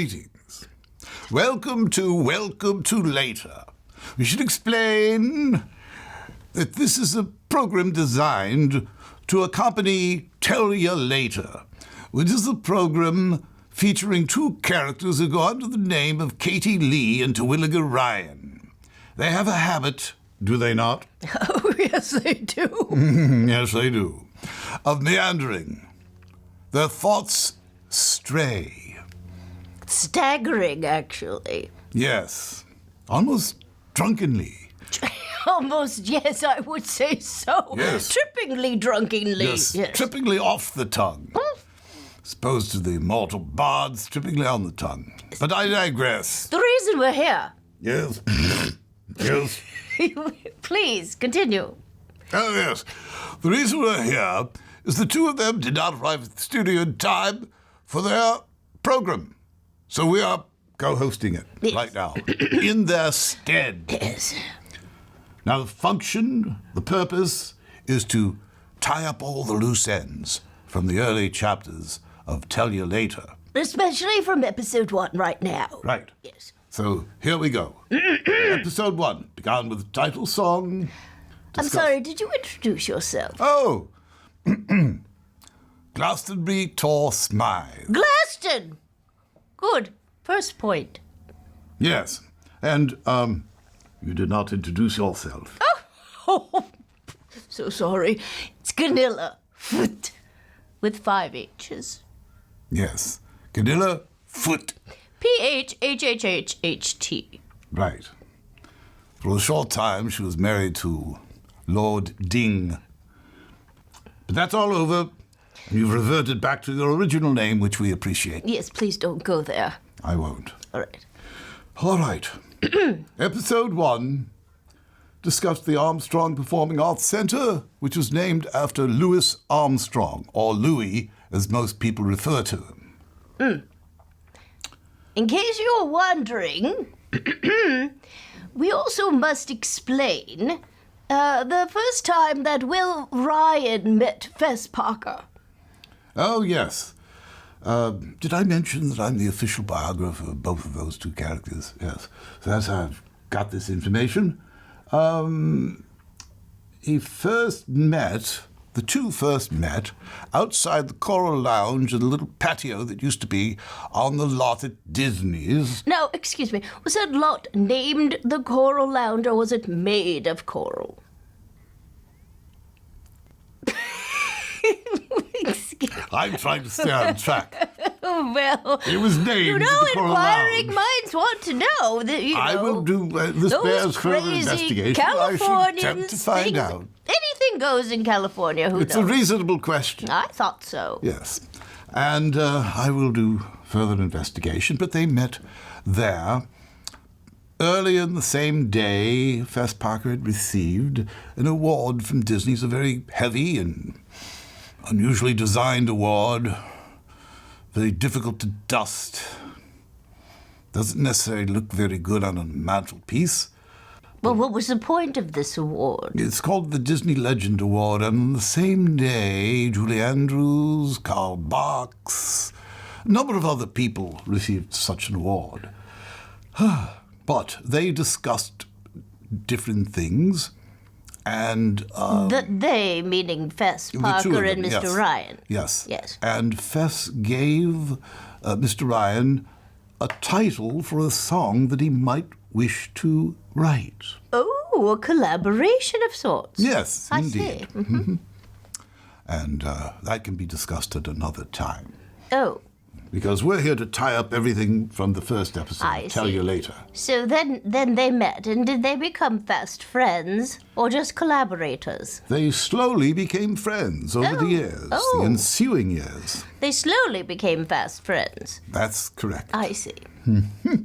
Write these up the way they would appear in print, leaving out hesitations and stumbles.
Greetings. Welcome to Later. We should explain that this is a program designed to accompany Tell Ya Later, which is a program featuring two characters who go under the name of Katie Leigh and Terwilliger Ryan. They have a habit, do they not? Oh, yes, they do. Yes, they do. Of meandering. Their thoughts stray. Staggering, actually. Yes, almost drunkenly. Almost, yes, I would say so. Yes. Trippingly, drunkenly. Yes, trippingly off the tongue. As opposed to the immortal bards trippingly on the tongue. But I digress. The reason we're here. Yes. Yes. Please, continue. Oh, yes. The reason we're here is the two of them did not arrive at the studio in time for their program. So we are co-hosting it right now, in their stead. Yes. Now, the function, the purpose, is to tie up all the loose ends from the early chapters of Tell Ya Later. Especially from episode 1 right now. Right. Yes. So, here we go. Episode 1 began with the title song. I'm sorry, did you introduce yourself? Oh! Glastonbury Tor-Smythe. Glaston! Good. First point. Yes. And, you did not introduce yourself. Oh, so sorry. It's Gunilla. Phhhht. With 5 H's. Yes. Gunilla Phhhht. Phhhhht. Right. For a short time, she was married to Lord Ding. But that's all over, and you've reverted back to your original name, which we appreciate. Yes, please don't go there. I won't. All right. All right. Episode 1 discussed the Armstrong Performing Arts Center, which was named after Louis Armstrong, or Louis, as most people refer to him. In case you're wondering, we also must explain the first time that Will Ryan met Fess Parker. Oh, yes. Did I mention that I'm the official biographer of both of those two characters? Yes. So that's how I've got this information. The two first met outside the Coral Lounge in the little patio that used to be on the lot at Disney's. Now, excuse me, was that lot named the Coral Lounge or was it made of coral? I'm trying to stay on track. Well, It was named the Coral inquiring Lounge. minds want to know that, I will do this those bears further crazy investigation. I shall Californians attempt to find things- out. Anything goes in California, who It's knows? a reasonable question. I thought so. Yes. And I will do further investigation, but they met there. Early in the same day, Fess Parker had received an award from Disney. It's a very heavy and unusually designed award. Very difficult to dust. Doesn't necessarily look very good on a mantelpiece. Well, what was the point of this award? It's called the Disney Legend Award, and on the same day, Julie Andrews, Carl Barks, a number of other people received such an award. But they discussed different things, and... They, meaning Fess the two of Parker them, and Mr. yes. Ryan. Yes. Yes. And Fess gave Mr. Ryan a title for a song that he might wish to write. Oh, a collaboration of sorts. Yes, I indeed. see. Mm-hmm. And that can be discussed at another time. Oh, Because we're here to tie up everything from the first episode. I Tell see. you later. so then they met, and did they become fast friends or just collaborators? They slowly became friends over the years, Oh. the ensuing years. They slowly became fast friends. That's correct. I see.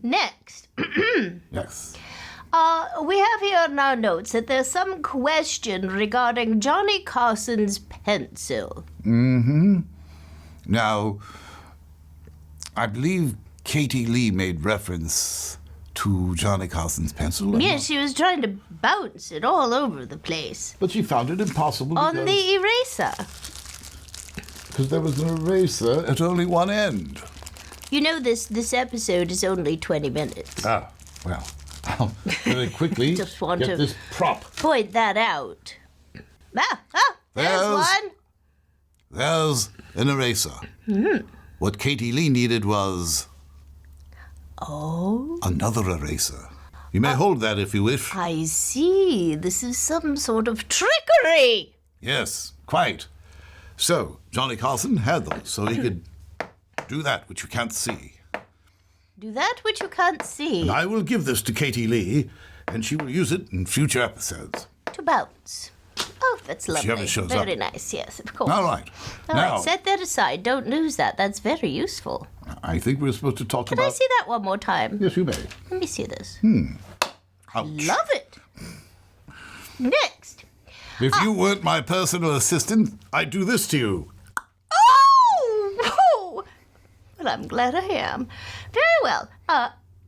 Next, Yes. we have here in our notes that there's some question regarding Johnny Carson's pencil. Now, I believe Katie Leigh made reference to Johnny Carson's pencil. Yes, she was trying to bounce it all over the place. But she found it impossible On because the eraser. there was an eraser at only one end. You know, this episode is only 20 minutes. Ah, well, I'll very quickly Just want get to this prop. point that out. There's one. There's an eraser. What Katie Leigh needed was another eraser. You may hold that if you wish. I see. This is some sort of trickery. Yes, quite. So, Johnny Carson had those, so he could do that which you can't see. Do that which you can't see. And I will give this to Katie Leigh, and she will use it in future episodes. To bounce. Oh, that's lovely. ever shows Very up. nice, yes, of course. All right. All now, right, set that aside. Don't lose that. That's very useful. I think we're supposed to talk Can about... I see that one more time? Yes, you may. Let me see this. Ouch. Love it. Next. If you weren't my personal assistant, I'd do this to you. Oh! Well, I'm glad I am. Very well.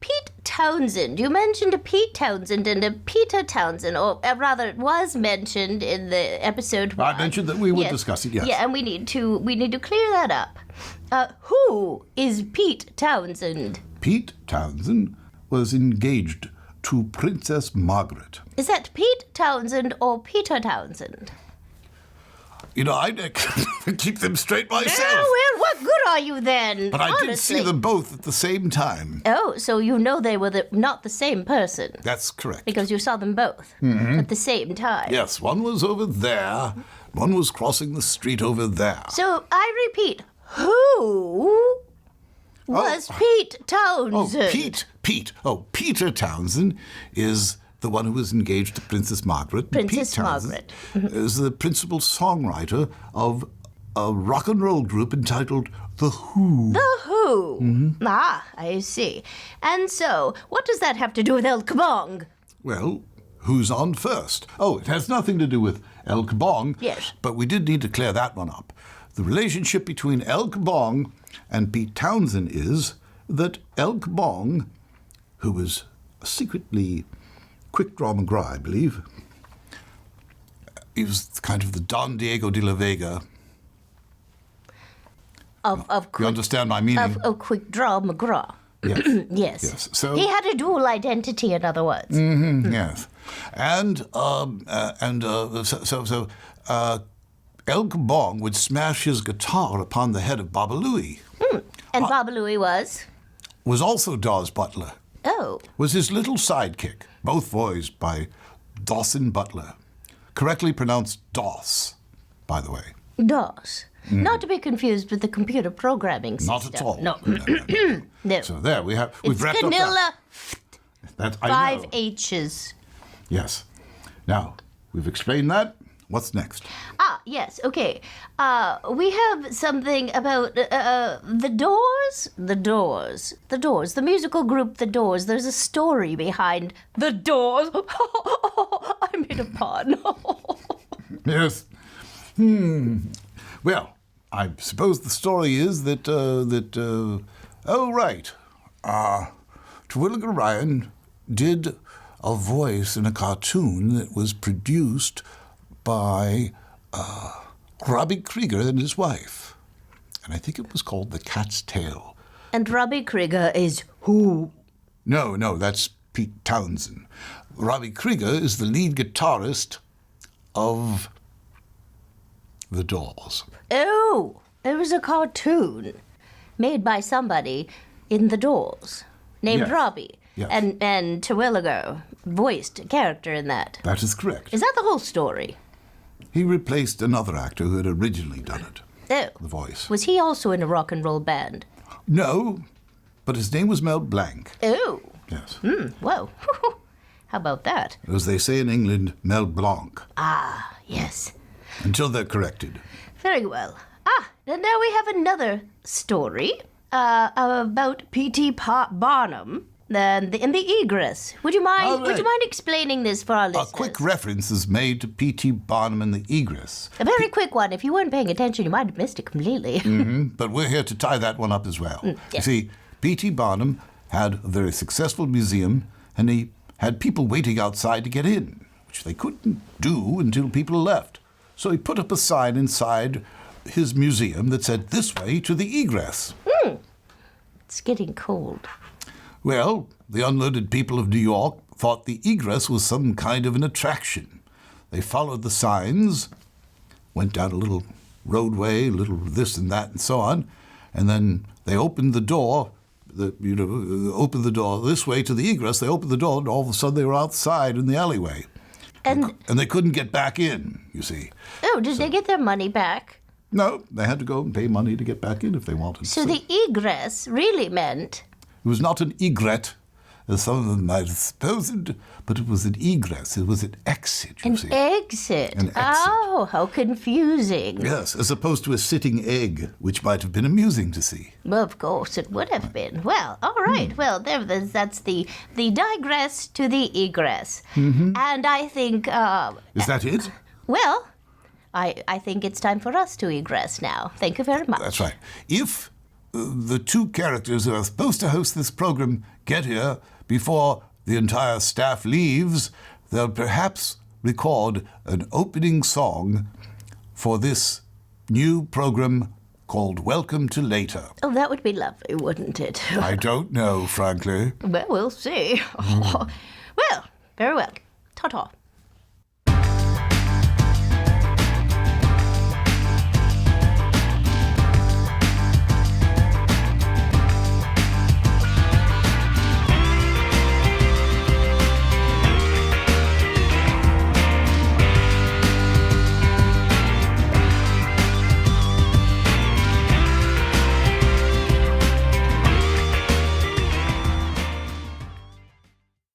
Pete Townsend. You mentioned a Pete Townsend and a Peter Townsend, or rather, it was mentioned in the episode. I mentioned that we would discuss it, yes. Yeah, and we need to clear that up. Who is Pete Townsend? Pete Townsend was engaged to Princess Margaret. Is that Pete Townsend or Peter Townsend? You know, I keep them straight myself. Oh, well, what good are you then? But I honestly. did see them both at the same time. Oh, so you know they were not the same person. That's correct. Because you saw them both at the same time. Yes, one was over there, one was crossing the street over there. So I repeat, who was Pete Townsend? Pete. Oh, Peter Townsend is the one who was engaged to Princess Margaret. Princess Pete Townsend Margaret. is the principal songwriter of a rock and roll group entitled The Who. The Who. Ah, I see. And so, what does that have to do with El Kabong? Well, who's on first? Oh, it has nothing to do with El Kabong. Yes. But we did need to clear that one up. The relationship between El Kabong and Pete Townsend is that El Kabong, who was secretly Quick Draw McGraw, I believe, he was kind of the Don Diego de la Vega. You understand my meaning? Of Quick Draw McGraw. Yes. Yes. Yes. So he had a dual identity, in other words. yes, and El Kabong would smash his guitar upon the head of Baba Louie. And Baba Louie was also Dawes Butler. Oh. Was his little sidekick, both voiced by Dawson Butler. Correctly pronounced Doss, by the way. DOS. Not to be confused with the computer programming system. Not at all. No. No. So there we've It's wrapped up Gunilla, that. I 5 know. H's. Yes. Now, we've explained that. What's next? Yes, okay. We have something about the Doors? The Doors. The Doors. The musical group The Doors. There's a story behind The Doors. I made a pun. Yes. Well, I suppose the story is that, Terwilliger Ryan did a voice in a cartoon that was produced by Robbie Krieger and his wife. And I think it was called The Cat's Tail. And Robbie Krieger is who? No, that's Pete Townsend. Robbie Krieger is the lead guitarist of The Doors. Oh, there was a cartoon made by somebody in The Doors named Yes. Robbie. Yes. And Terwilliger voiced a character in that. That is correct. Is that the whole story? He replaced another actor who had originally done it, Oh. the voice. Was he also in a rock and roll band? No, but his name was Mel Blanc. Oh. Yes. Whoa. How about that? As they say in England, Mel Blanc, Ah, yes. until they're corrected. Very well. And now we have another story about P.T. Barnum and the egress. Would you mind? All right. Would you mind explaining this for our A listeners? quick reference is made to P.T. Barnum and the egress, A very quick one. If you weren't paying attention, you might have missed it completely. but we're here to tie that one up as well. yeah. You see, P.T. Barnum had a very successful museum, and he had people waiting outside to get in, which they couldn't do until people left. So he put up a sign inside his museum that said, "This way to the egress." It's getting cold. Well, the unlearned people of New York thought the egress was some kind of an attraction. They followed the signs, went down a little roadway, a little this and that and so on, and then they opened the door, opened the door this way to the egress. They opened the door, and all of a sudden they were outside in the alleyway. And they couldn't get back in, you see. Oh, did they get their money back? No, they had to go and pay money to get back in if they wanted. So the egress really meant... It was not an egret, as some of them might have supposed, but it was an egress. It was an exit, you see. Exit. An exit. Oh, how confusing. Yes, as opposed to a sitting egg, which might have been amusing to see. Well, of course, it would have been. Well, all right. Well, that's the digress to the egress. Mm-hmm. And I think... Is that it? Well, I think it's time for us to egress now. Thank you very much. That's right. If the two characters who are supposed to host this program get here before the entire staff leaves, they'll perhaps record an opening song for this new program called Welcome to Later. Oh, that would be lovely, wouldn't it? I don't know, frankly. Well, we'll see. Well, very well. Ta-ta.